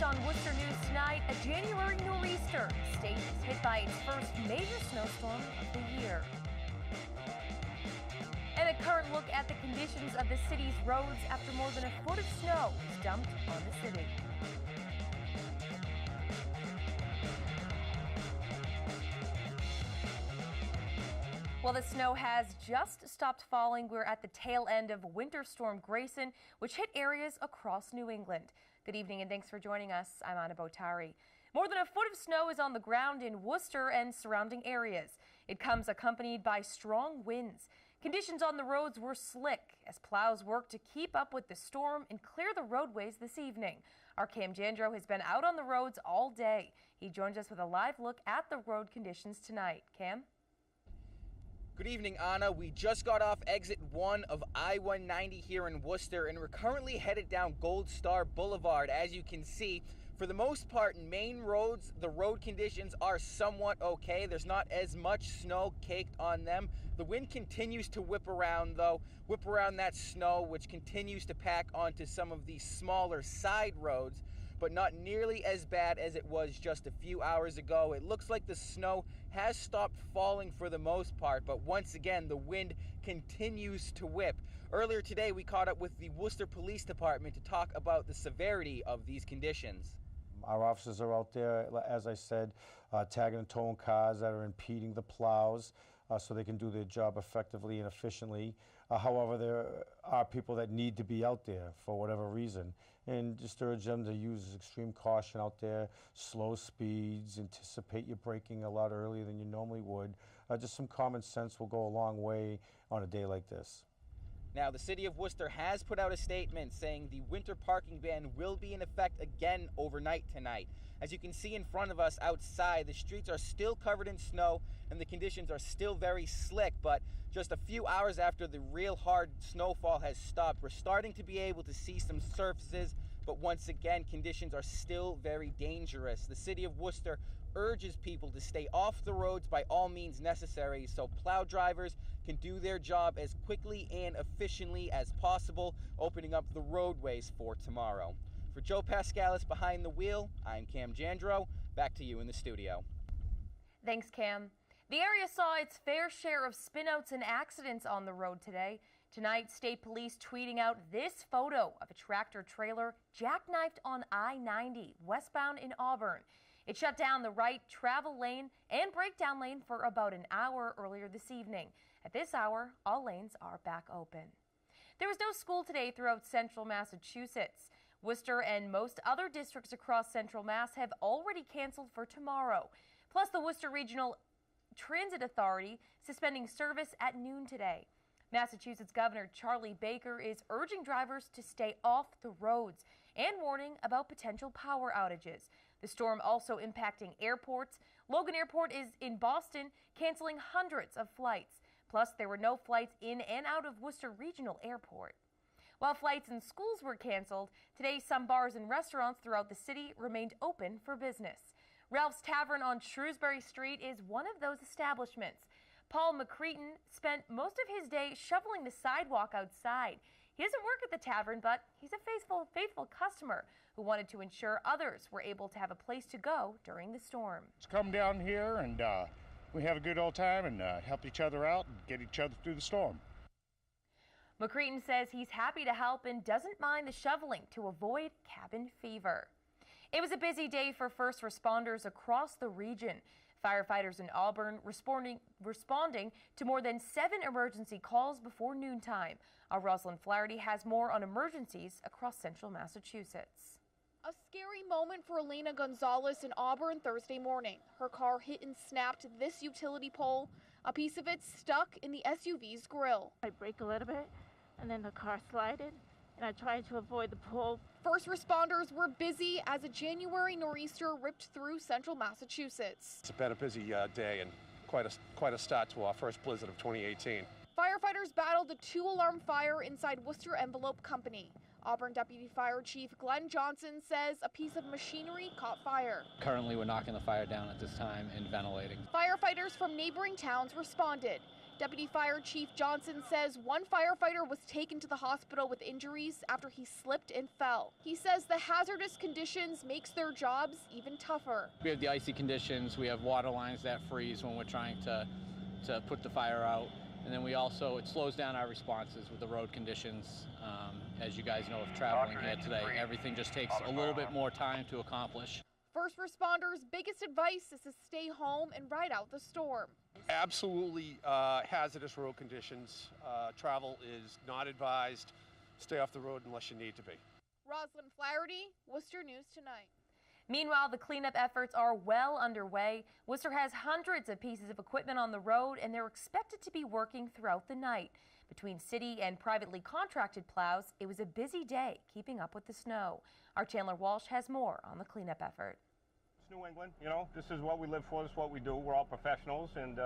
on Worcester News tonight, a January nor'easter. The state is hit by its first major snowstorm of the year. And a current look at the conditions of the city's roads after more than a foot of snow is dumped on the city. Well, the snow has just stopped falling. We're at the tail end of Winter Storm Grayson, which hit areas across New England. Good evening and thanks for joining us. I'm Anna Botari. More than a foot of snow is on the ground in Worcester and surrounding areas. It comes accompanied by strong winds. Conditions on the roads were slick as plows worked to keep up with the storm and clear the roadways this evening. Our Cam Jandro has been out on the roads all day. He joins us with a live look at the road conditions tonight. Cam? Good evening, Anna. We just got off exit 1 of I-190 here in Worcester, and we're currently headed down Gold Star Boulevard. As you can see, for the most part, main roads, the road conditions are somewhat okay. There's not as much snow caked on them. The wind continues to whip around, though, that snow, which continues to pack onto some of the smaller side roads, but not nearly as bad as it was just a few hours ago. It looks like the snow has stopped falling for the most part, but once again, the wind continues to whip. Earlier today, we caught up with the Worcester Police Department to talk about the severity of these conditions. Our officers are out there, as I said, tagging and towing cars that are impeding the plows so they can do their job effectively and efficiently. However, there are people that need to be out there for whatever reason, and just urge them to use extreme caution out there, slow speeds, anticipate your braking a lot earlier than you normally would. Just some common sense will go a long way on a day like this. Now, the city of Worcester has put out a statement saying the winter parking ban will be in effect again overnight tonight. As you can see in front of us outside, the streets are still covered in snow and the conditions are still very slick, but just a few hours after the real hard snowfall has stopped, we're starting to be able to see some surfaces, but once again, conditions are still very dangerous. The city of Worcester urges people to stay off the roads by all means necessary so plow drivers can do their job as quickly and efficiently as possible, opening up the roadways for tomorrow. For Joe Pascalis behind the wheel, I'm Cam Jandro. Back to you in the studio. Thanks, Cam. The area saw its fair share of spinouts and accidents on the road today. Tonight, state police tweeting out this photo of a tractor trailer jackknifed on I-90 westbound in Auburn. It shut down the right travel lane and breakdown lane for about an hour earlier this evening. At this hour, all lanes are back open. There was no school today throughout central Massachusetts. Worcester and most other districts across central Mass have already canceled for tomorrow. Plus, the Worcester Regional Transit Authority suspending service at noon today. Massachusetts Governor Charlie Baker is urging drivers to stay off the roads and warning about potential power outages. The storm also impacting airports. Logan Airport is in Boston, canceling hundreds of flights. Plus, there were no flights in and out of Worcester Regional Airport. While flights and schools were canceled, today some bars and restaurants throughout the city remained open for business. Ralph's Tavern on Shrewsbury Street is one of those establishments. Paul McCreaton spent most of his day shoveling the sidewalk outside. He doesn't work at the tavern, but he's a faithful customer who wanted to ensure others were able to have a place to go during the storm. Let's come down here and we have a good old time and help each other out and get each other through the storm. McCreaton says he's happy to help and doesn't mind the shoveling to avoid cabin fever. It was a busy day for first responders across the region. Firefighters in Auburn responding to more than 7 emergency calls before noontime. Our Rosalind Flaherty has more on emergencies across central Massachusetts. A scary moment for Elena Gonzalez in Auburn Thursday morning. Her car hit and snapped this utility pole. A piece of it stuck in the SUV's grill. I braked a little bit and then the car slided and I tried to avoid the pole. First responders were busy as a January nor'easter ripped through central Massachusetts. It's been a busy day and quite a start to our first blizzard of 2018. Firefighters battled a 2-alarm fire inside Worcester Envelope Company. Auburn Deputy Fire Chief Glenn Johnson says a piece of machinery caught fire. Currently, we're knocking the fire down at this time and ventilating. Firefighters from neighboring towns responded. Deputy Fire Chief Johnson says one firefighter was taken to the hospital with injuries after he slipped and fell. He says the hazardous conditions makes their jobs even tougher. We have the icy conditions, we have water lines that freeze when we're trying to put the fire out. And then it slows down our responses with the road conditions. As you guys know, of traveling here today, everything just takes a little bit more time to accomplish. First responders' biggest advice is to stay home and ride out the storm. Absolutely hazardous road conditions. Travel is not advised. Stay off the road unless you need to be. Rosalind Flaherty, Worcester News Tonight. Meanwhile, the cleanup efforts are well underway. Worcester has hundreds of pieces of equipment on the road, and they're expected to be working throughout the night. Between city and privately contracted plows, it was a busy day keeping up with the snow. Our Chandler Walsh has more on the cleanup effort. It's New England, you know, this is what we live for, this is what we do. We're all professionals, and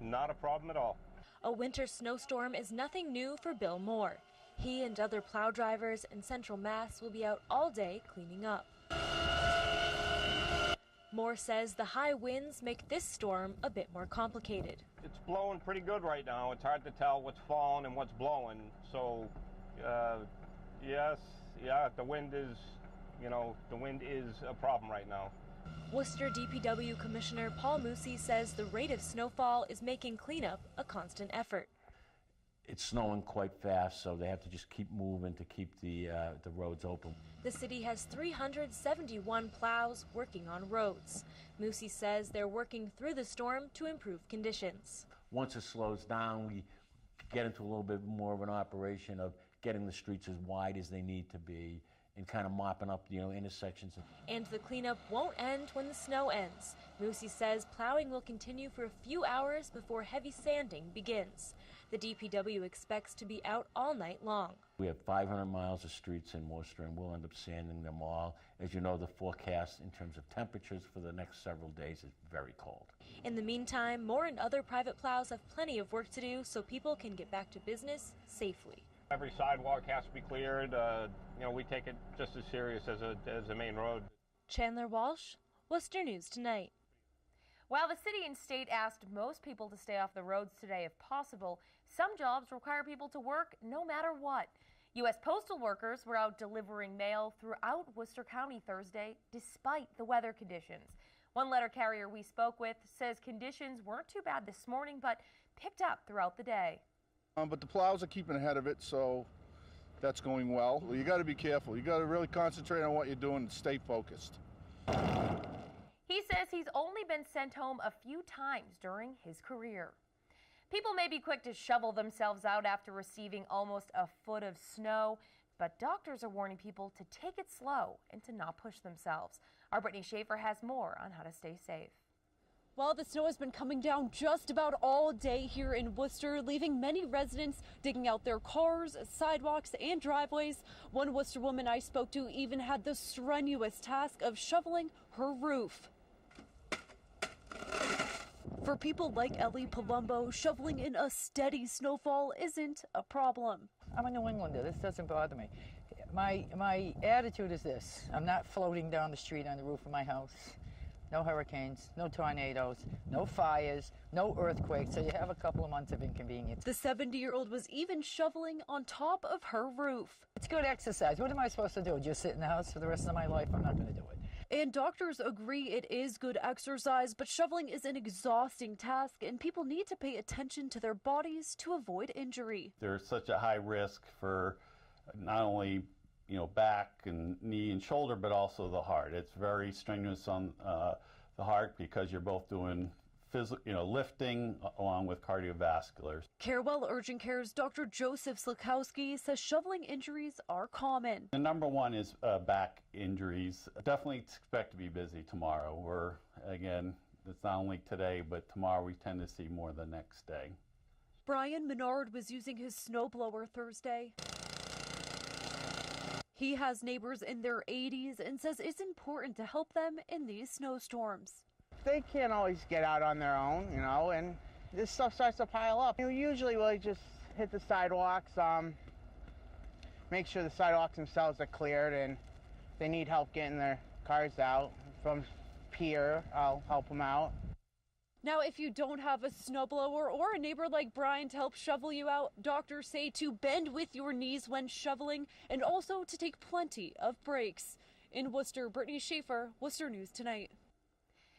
not a problem at all. A winter snowstorm is nothing new for Bill Moore. He and other plow drivers in Central Mass will be out all day cleaning up. Moore says the high winds make this storm a bit more complicated. It's blowing pretty good right now. It's hard to tell what's falling and what's blowing. So, the wind is a problem right now. Worcester DPW Commissioner Paul Moosey says the rate of snowfall is making cleanup a constant effort. It's snowing quite fast, so they have to just keep moving to keep the roads open. The city has 371 plows working on roads. Moosey says they're working through the storm to improve conditions. Once it slows down, we get into a little bit more of an operation of getting the streets as wide as they need to be and kind of mopping up, intersections. And the cleanup won't end when the snow ends. Moosey says plowing will continue for a few hours before heavy sanding begins. The DPW expects to be out all night long. We have 500 miles of streets in Worcester, and we'll end up sanding them all. As you know, the forecast in terms of temperatures for the next several days is very cold. In the meantime, Moore and other private plows have plenty of work to do so people can get back to business safely. Every sidewalk has to be cleared. We take it just as serious as a main road. Chandler Walsh, Worcester News Tonight. While the city and state asked most people to stay off the roads today if possible, some jobs require people to work no matter what. U.S. Postal Workers were out delivering mail throughout Worcester County Thursday despite the weather conditions. One letter carrier we spoke with says conditions weren't too bad this morning but picked up throughout the day. But the plows are keeping ahead of it, so that's going well. You got to be careful. You got to really concentrate on what you're doing and stay focused. He says he's only been sent home a few times during his career. People may be quick to shovel themselves out after receiving almost a foot of snow, but doctors are warning people to take it slow and to not push themselves. Our Brittany Schaefer has more on how to stay safe. Well, the snow has been coming down just about all day here in Worcester, leaving many residents digging out their cars, sidewalks, and driveways. One Worcester woman I spoke to even had the strenuous task of shoveling her roof. For people like Ellie Palumbo, shoveling in a steady snowfall isn't a problem. I'm a New Englander. This doesn't bother me. My attitude is this. I'm not floating down the street on the roof of my house. No hurricanes, no tornadoes, no fires, no earthquakes, so you have a couple of months of inconvenience. The 70-year-old was even shoveling on top of her roof. It's good exercise. What am I supposed to do? Just sit in the house for the rest of my life? I'm not going to do it. And doctors agree it is good exercise, but shoveling is an exhausting task, and people need to pay attention to their bodies to avoid injury. There's such a high risk for not only back and knee and shoulder, but also the heart. It's very strenuous on the heart because you're both doing lifting along with cardiovasculars. Carewell Urgent Care's Dr. Joseph Slakowski says shoveling injuries are common. The number one is back injuries. Definitely expect to be busy tomorrow. It's not only today, but tomorrow we tend to see more the next day. Brian Menard was using his snowblower Thursday. He has neighbors in their 80s and says it's important to help them in these snowstorms. They can't always get out on their own, and this stuff starts to pile up. Usually we'll just hit the sidewalks, make sure the sidewalks themselves are cleared, and if they need help getting their cars out from pier, I'll help them out. Now, if you don't have a snowblower or a neighbor like Brian to help shovel you out, doctors say to bend with your knees when shoveling and also to take plenty of breaks. In Worcester, Brittany Schaefer, Worcester News Tonight.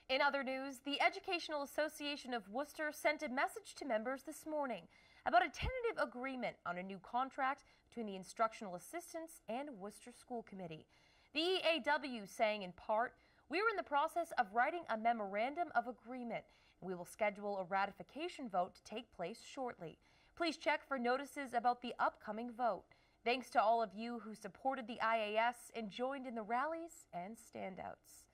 In other news, the Educational Association of Worcester sent a message to members this morning about a tentative agreement on a new contract between the instructional assistants and Worcester School Committee. The EAW saying in part, "We're in the process of writing a memorandum of agreement. We will schedule a ratification vote to take place shortly. Please check for notices about the upcoming vote. Thanks to all of you who supported the IAS and joined in the rallies and standouts."